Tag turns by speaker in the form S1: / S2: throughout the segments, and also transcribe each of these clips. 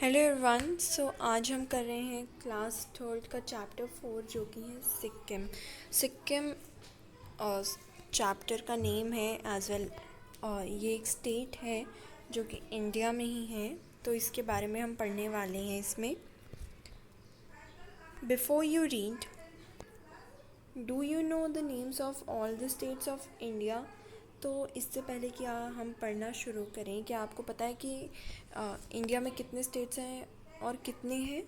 S1: Hello everyone. आज हम कर रहे हैं क्लास थर्ड का चैप्टर 4 जो कि है सिक्किम। सिक्किम चैप्टर का नेम है एज वेल। ये एक स्टेट है जो कि इंडिया में ही है, तो इसके बारे में हम पढ़ने वाले हैं इसमें। Before you read, do you know the names of all the states of India. तो इससे पहले कि हम पढ़ना शुरू करें, क्या आपको पता है कि इंडिया में कितने स्टेट्स हैं और कितने हैं?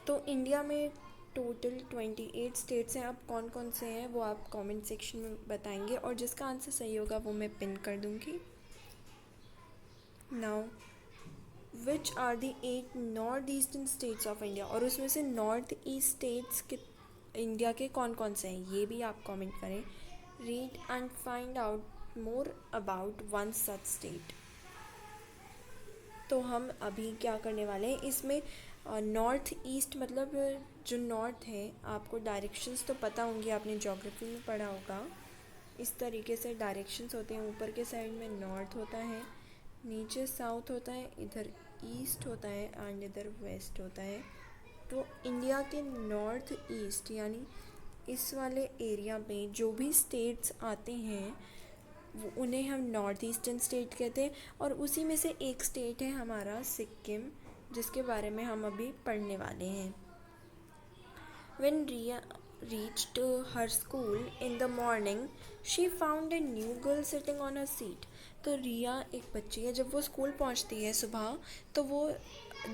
S1: तो इंडिया में टोटल 28 स्टेट्स हैं। अब कौन कौन से हैं वो आप कमेंट सेक्शन में बताएंगे, और जिसका आंसर सही होगा वो मैं पिन कर दूँगी। Now, which are the 8 north eastern states of India, और उसमें से नॉर्थ ईस्ट स्टेट्स के इंडिया के कौन कौन से हैं ये भी आप कमेंट करें। Read and find out more about one such state. तो हम अभी क्या करने वाले हैं इसमें, नॉर्थ ईस्ट मतलब जो नॉर्थ है, आपको डायरेक्शंस तो पता होंगे, आपने ज्योग्राफी में पढ़ा होगा। इस तरीके से डायरेक्शंस होते हैं। ऊपर के साइड में नॉर्थ होता है, नीचे साउथ होता है, इधर ईस्ट होता है एंड इधर वेस्ट होता है। तो इंडिया के नॉर्थ ईस्ट यानी इस वाले एरिया में जो भी स्टेट्स आते हैं उन्हें हम नॉर्थ ईस्टर्न स्टेट कहते हैं। और उसी में से एक स्टेट है हमारा सिक्किम, जिसके बारे में हम अभी पढ़ने वाले हैं। When Ria reached her school in the morning, she found a new girl sitting on a seat. तो रिया एक बच्ची है, जब वो स्कूल पहुंचती है सुबह तो वो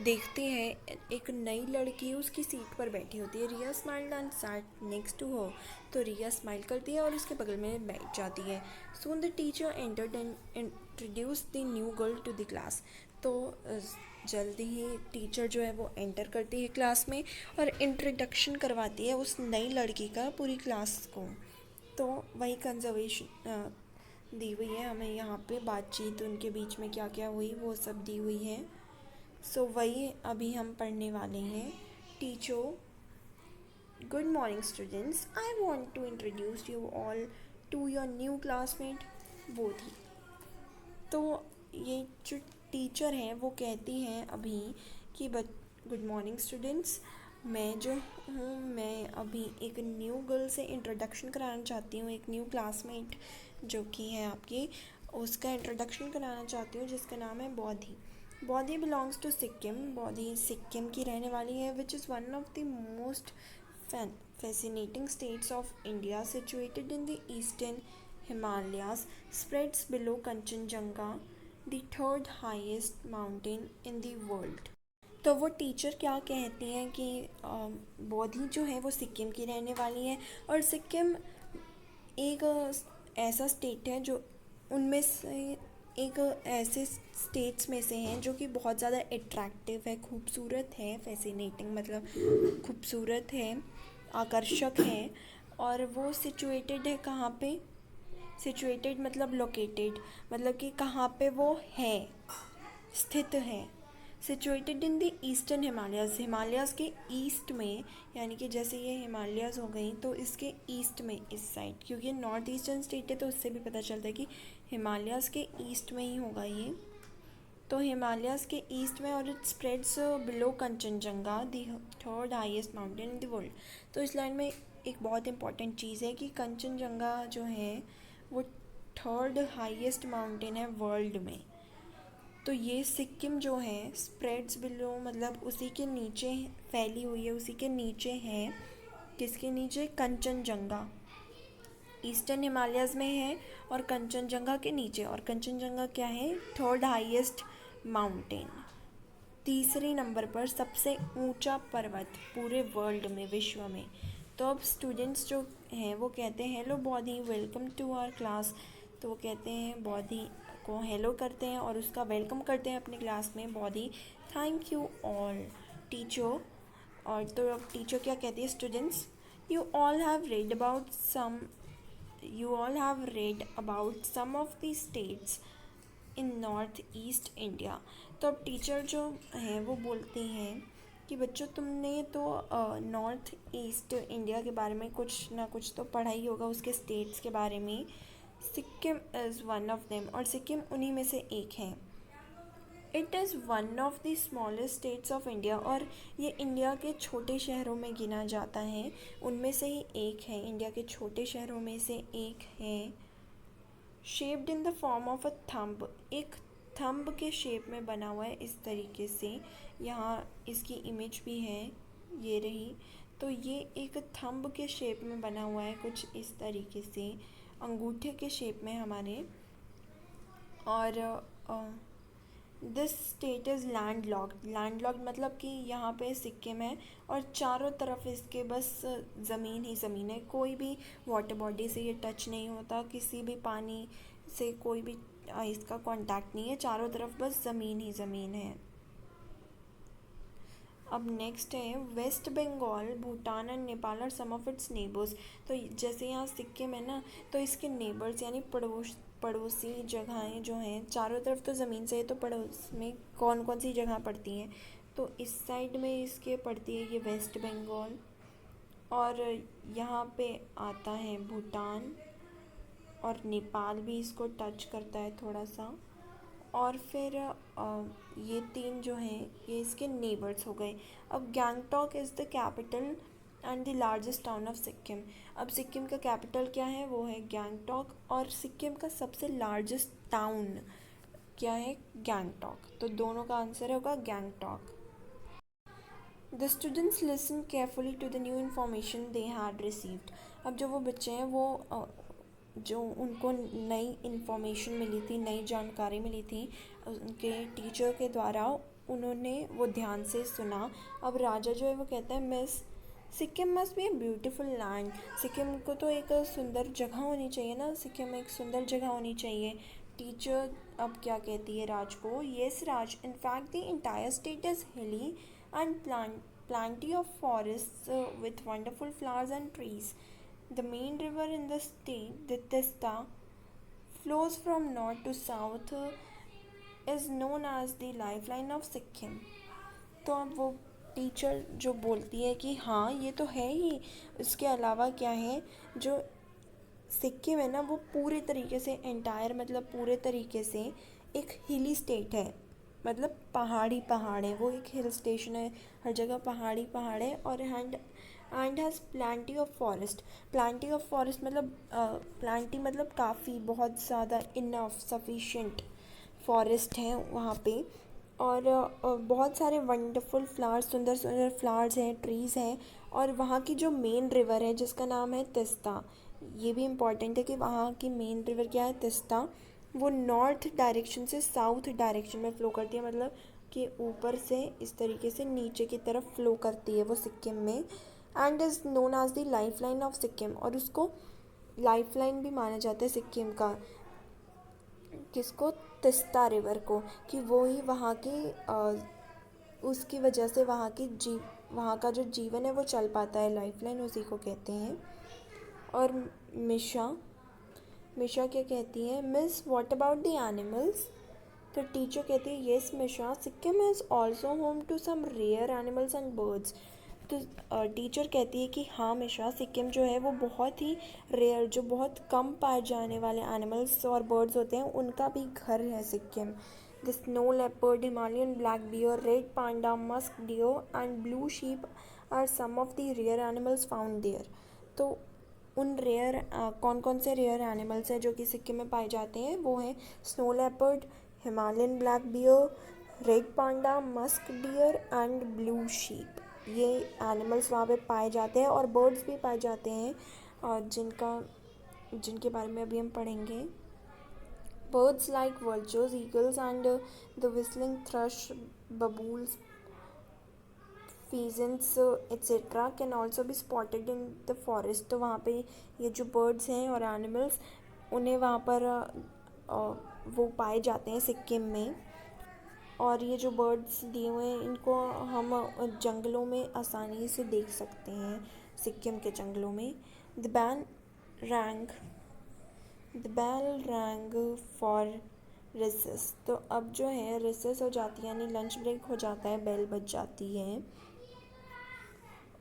S1: देखती है एक नई लड़की उसकी सीट पर बैठी होती है। Riya smiled and sat next to her. तो रिया स्माइल करती है और उसके बगल में बैठ जाती है। Soon the teacher entered and introduce the new girl to the class. तो जल्दी ही टीचर जो है वो एंटर करती है क्लास में और इंट्रोडक्शन करवाती है उस नई लड़की का पूरी क्लास को। तो वही कंजर्वेशन दी हुई है हमें यहाँ पे, बातचीत उनके बीच में क्या क्या हुई वो सब दी हुई है। वही अभी हम पढ़ने वाले हैं। Teacher, good morning students, I want to introduce you all to your new classmate Bodhi. तो ये जो टीचर हैं वो कहती हैं अभी कि गुड मॉर्निंग स्टूडेंट्स, मैं जो हूँ मैं अभी एक न्यू गर्ल से इंट्रोडक्शन कराना चाहती हूँ, एक न्यू क्लासमेट जो कि है आपकी, उसका इंट्रोडक्शन कराना चाहती हूँ जिसका नाम है बौधी। बौधी बिलोंग्स टू सिक्किम। बौधी सिक्किम की रहने वाली है, which is one of the most fascinating states of India, situated in the eastern Himalayas, spreads below Kanchenjunga, the third highest mountain in the world. तो वो टीचर क्या कहती हैं कि बौधी जो है वो सिक्किम की रहने वाली है, और सिक्किम एक ऐसा स्टेट है जो उनमें से एक ऐसे स्टेट्स में से हैं जो कि बहुत ज़्यादा अट्रैक्टिव है, खूबसूरत है। फैसिनेटिंग मतलब खूबसूरत है, आकर्षक है। और वो सिचुएटेड है कहाँ पे? सिचुएटेड मतलब लोकेटेड, मतलब कि कहाँ पे वो है, स्थित है। Situated in the eastern Himalayas, Himalayas के ईस्ट में, यानी कि जैसे ये हिमालयाज़ हो गई तो इसके ईस्ट में, इस साइड, क्योंकि नॉर्थ ईस्टर्न स्टेट है तो उससे भी पता चलता है कि हिमालयाज़ के ईस्ट में ही होगा ये। तो हिमालयाज़ के ईस्ट में, और it spreads below Kanchenjunga, the third highest mountain in the world. तो इस लाइन में एक बहुत इंपॉर्टेंट चीज़ है कि कंचनजंगा जो है वो थर्ड हाईएस्ट माउंटेन है वर्ल्ड में। तो ये सिक्किम जो है स्प्रेड्स बिलो मतलब उसी के नीचे फैली हुई है, उसी के नीचे है। किसके नीचे? कंचनजंगा। ईस्टर्न हिमालयाज़ में है और कंचनजंगा के नीचे। और कंचनजंगा क्या है? थर्ड हाईएस्ट माउंटेन, तीसरे नंबर पर सबसे ऊंचा पर्वत पूरे वर्ल्ड में, विश्व में। तो अब स्टूडेंट्स जो हैं वो कहते हैं hello Bodhi, welcome to our class. तो वो कहते हैं बौधी को हेलो करते हैं और उसका वेलकम करते हैं अपनी क्लास में। Bodhi, thank you all teacher. और तो अब टीचर क्या कहती है? Students, you all have read about some you all have read about some of the states in north east India। तो अब टीचर जो हैं वो बोलती हैं कि बच्चों तुमने तो नॉर्थ ईस्ट इंडिया के बारे में कुछ ना कुछ तो पढ़ा ही होगा, उसके स्टेट्स के बारे में। Sikkim is one of them, और सिक्किम उन्हीं में से एक है। It is one of the smallest states of India, और ये इंडिया के छोटे शहरों में गिना जाता है, उनमें से ही एक है, इंडिया के छोटे शहरों में से एक है। Shaped in the form of a thumb, एक थंब के शेप में बना हुआ है इस तरीके से। यहाँ इसकी इमेज भी है, ये रही। तो ये एक थंब के शेप में बना हुआ है कुछ इस तरीके से, अंगूठे के शेप में हमारे। और this state is land locked मतलब कि यहाँ पे सिक्किम है और चारों तरफ इसके बस ज़मीन ही ज़मीन है, कोई भी वाटर बॉडी से ये टच नहीं होता, किसी भी पानी से कोई भी इसका कांटेक्ट नहीं है, चारों तरफ बस ज़मीन ही ज़मीन है। अब नेक्स्ट है West Bengal, Bhutan and Nepal are some of its neighbours. तो जैसे यहाँ सिक्किम है ना, तो इसके नेबर्स यानी पड़ोसी जगहें जो हैं, चारों तरफ तो ज़मीन से है, तो पड़ोस में कौन कौन सी जगह पड़ती हैं, तो इस साइड में इसके पड़ती है ये वेस्ट बंगाल, और यहाँ पे आता है भूटान, और नेपाल भी इसको टच करता है थोड़ा सा। और फिर ये तीन जो हैं ये इसके नेबर्स हो गए। अब Gangtok is the capital and the largest town of Sikkim. अब सिक्किम का कैपिटल क्या है, वो है गैंगटॉक, और सिक्किम का सबसे लार्जेस्ट टाउन क्या है, गैंगटॉक। तो दोनों का आंसर होगा Gangtok. The students listen carefully to the new information they had received. अब जो वो बच्चे हैं वो जो उनको नई इन्फॉर्मेशन मिली थी, नई जानकारी मिली थी उनके टीचर के द्वारा, उन्होंने वो ध्यान से सुना। अब राजा जो है वो कहता है miss Sikkim must be a beautiful land. Sikkim को तो एक सुंदर जगह होनी चाहिए ना, सिक्किम एक सुंदर जगह होनी चाहिए। टीचर अब क्या कहती है राज को, yes Raj, in fact the entire state is हिली and plenty of forests with wonderful flowers and trees. The main river in the state, the Tista, flows from north to south, is known as the lifeline of Sikkim. तो अब वो teacher जो बोलती है कि हाँ ये तो है ही, इसके अलावा क्या है, जो सिक्किम है ना वो पूरे तरीके से एंटायर मतलब पूरे तरीके से एक हिली स्टेट है, मतलब पहाड़ी पहाड़ है, वो एक हिल स्टेशन है, हर जगह पहाड़ी पहाड़ है। और and has Plantae of forest. Plantae of forest मतलब प्लांटी मतलब काफ़ी, बहुत ज़्यादा, इनफ, सफिशेंट फॉरेस्ट है वहाँ पे। और बहुत सारे वंडरफुल फ्लावर्स, सुंदर सुंदर फ्लावर्स हैं, ट्रीज़ हैं। और वहाँ की जो मेन रिवर है जिसका नाम है तिस्ता, ये भी इम्पॉर्टेंट है कि वहाँ की मेन रिवर क्या है, तिस्ता, वो नॉर्थ डायरेक्शन से साउथ डायरेक्शन में फ़्लो करती है, मतलब कि ऊपर से इस तरीके से नीचे की तरफ फ़्लो करती है वो सिक्किम में। And is known as the life line of Sikkim, और उसको लाइफ लाइन भी माना जाता है सिक्किम का, किसको, तिस्ता रिवर को, कि वो ही वहाँ की उसकी वजह से वहाँ का जो जीवन है वो चल पाता है, लाइफ लाइन उसी को कहते हैं। और मिशा मिशा क्या कहती है, miss what about the animals. तो टीचर कहती है yes Misha, Sikkim is also home to some rare animals and birds. तो टीचर कहती है कि हाँ मिशा, सिक्किम जो है वो बहुत ही रेयर, जो बहुत कम पाए जाने वाले एनिमल्स और बर्ड्स होते हैं उनका भी घर है Sikkim. The snow leopard, Himalayan black bear, red panda, musk deer and blue sheep are some of the rare animals found there. तो उन रेयर कौन कौन से रेयर एनिमल्स हैं जो कि सिक्किम में पाए जाते हैं, वो हैं snow leopard, Himalayan black bear, red panda, musk deer and blue sheep. ये एनिमल्स वहाँ पे पाए जाते हैं, और बर्ड्स भी पाए जाते हैं, और जिनके बारे में अभी हम पढ़ेंगे। Birds like vultures, eagles and the whistling thrush, baboons, pheasants, etc. can also be spotted in the forest। तो वहाँ पे ये जो बर्ड्स हैं और एनिमल्स, उन्हें वहाँ पर वो पाए जाते हैं सिक्किम में। और ये जो बर्ड्स दिए हुए हैं इनको हम जंगलों में आसानी से देख सकते हैं, सिक्किम के जंगलों में। The bell rang the bell rang for recess. तो अब जो है रिसेस हो जाती है, यानी लंच ब्रेक हो जाता है, बेल बज जाती है।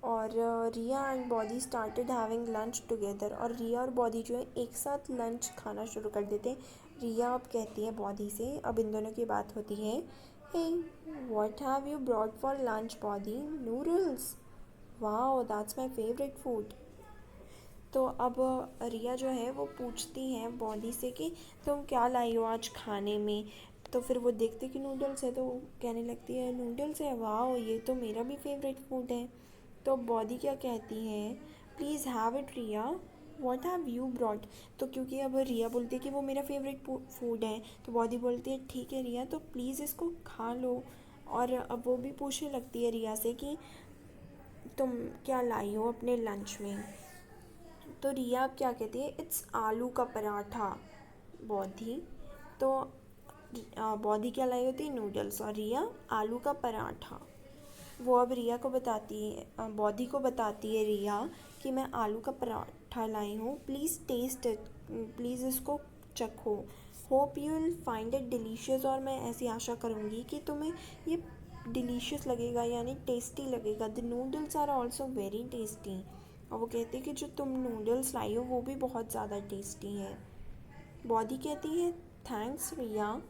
S1: और Riya and Bodhi started having lunch together. और रिया और बॉडी जो है एक साथ लंच खाना शुरू कर देते हैं। रिया अब कहती है बॉडी से, अब इन दोनों की बात होती है Hey, what have you brought for lunch, Body? Noodles. Wow, that's my favorite food. तो अब रिया जो है वो पूछती है बॉडी से कि तुम क्या लाई हो आज खाने में। तो फिर वो देखते कि नूडल्स है, तो वो कहने लगती है नूडल्स है, वाह ये तो मेरा भी फेवरेट फूड है। तो बॉडी क्या कहती है, please have it Riya, what have you brought. तो क्योंकि अब रिया बोलती है कि वो मेरा फेवरेट फूड है, तो बॉडी बोलती है ठीक है रिया, तो प्लीज़ इसको खा लो। और अब वो भी पूछने लगती है रिया से कि तुम क्या लाई हो अपने लंच में। तो रिया अब क्या कहती है, इट्स आलू का पराठा बॉधी। तो बॉधी क्या लाई होती है, नूडल्स, और रिया आलू का पराठा। वो अब रिया को बताती है, बॉधी को बताती है रिया कि मैं आलू का पराठा लाई हूँ, प्लीज़ टेस्ट इट, प्लीज़ इसको चखो, hope you will find it delicious. और मैं ऐसी आशा करूँगी कि तुम्हें ये डिलीशियस लगेगा, यानी टेस्टी लगेगा। The noodles are also very tasty. और वो कहती है कि जो तुम नूडल्स लाई हो वो भी बहुत ज़्यादा टेस्टी है। बॉडी कहती है थैंक्स रिया,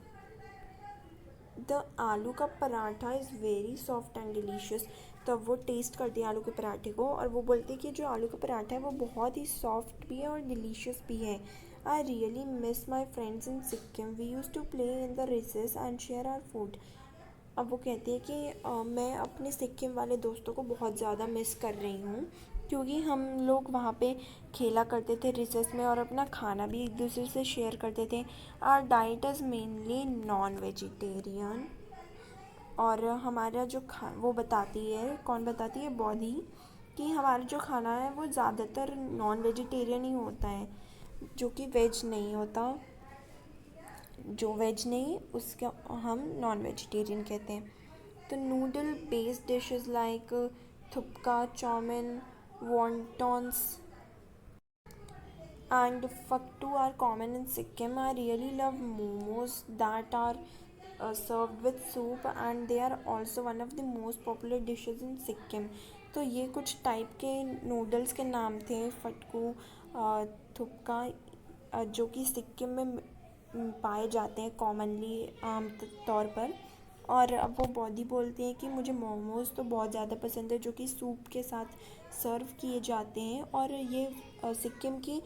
S1: द आलू का paratha is very soft and delicious. तब वो टेस्ट करती है आलू के पराठे को, और वो बोलती है कि जो आलू का पराठा है वो बहुत ही सॉफ्ट भी है और डिलीशियस भी है। I really miss my friends in Sikkim, we use to play in the recess and share our food. अब वो कहती है कि मैं अपने सिक्किम वाले दोस्तों को बहुत ज़्यादा मिस कर रही हूँ, क्योंकि हम लोग वहाँ पे खेला करते थे रिसेस में, और अपना खाना भी एक दूसरे से शेयर करते थे। Are diet is mainly non vegetarian. और हमारा जो वो बताती है, कौन बताती है, बॉडी, कि हमारा जो खाना है वो ज़्यादातर नॉन वेजिटेरियन ही होता है, जो कि वेज नहीं होता। जो वेज नहीं उसका हम नॉन वेजिटेरियन कहते हैं। तो नूडल बेस्ड डिशेस लाइक थुपका, chowmein, wontons and faktu are common in Sikkim. I really love momos that are served with soup, and they are also one of the most popular dishes in Sikkim. तो ये कुछ type के noodles के नाम थे, फटकू, थुपका, जो कि सिक्किम में पाए जाते हैं कॉमनली, आम तौर पर। और अब वो बॉडी बोलती है कि मुझे मोमोज़ तो बहुत ज़्यादा पसंद है, जो कि सूप के साथ सर्व किए जाते हैं, और ये सिक्किम की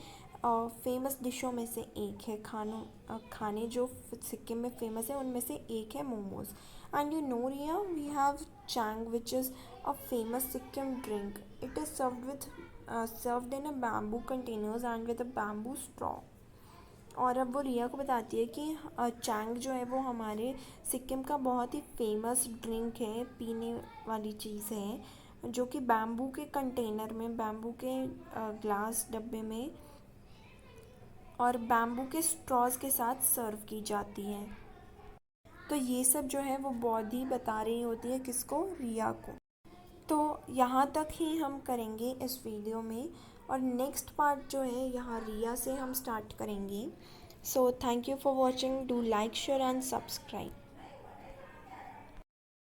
S1: फेमस डिशों में से एक है। खाने जो सिक्किम में फेमस है उनमें से एक है momos. And you know Riya, we have chhang which is a famous Sikkim drink. It is served in a bamboo containers and with a bamboo straw. और अब वो रिया को बताती है कि चैंग जो है वो हमारे सिक्किम का बहुत ही फेमस ड्रिंक है, पीने वाली चीज़ है, जो कि बैम्बू के कंटेनर में, बैम्बू के ग्लास डब्बे में और बैम्बू के स्ट्रॉज के साथ सर्व की जाती है। तो ये सब जो है वो बॉडी बता रही होती है किसको, रिया को। तो यहाँ तक ही हम करेंगे इस वीडियो में, और नेक्स्ट पार्ट जो है यहाँ रिया से हम स्टार्ट करेंगे। So thank you for watching, do like share and subscribe.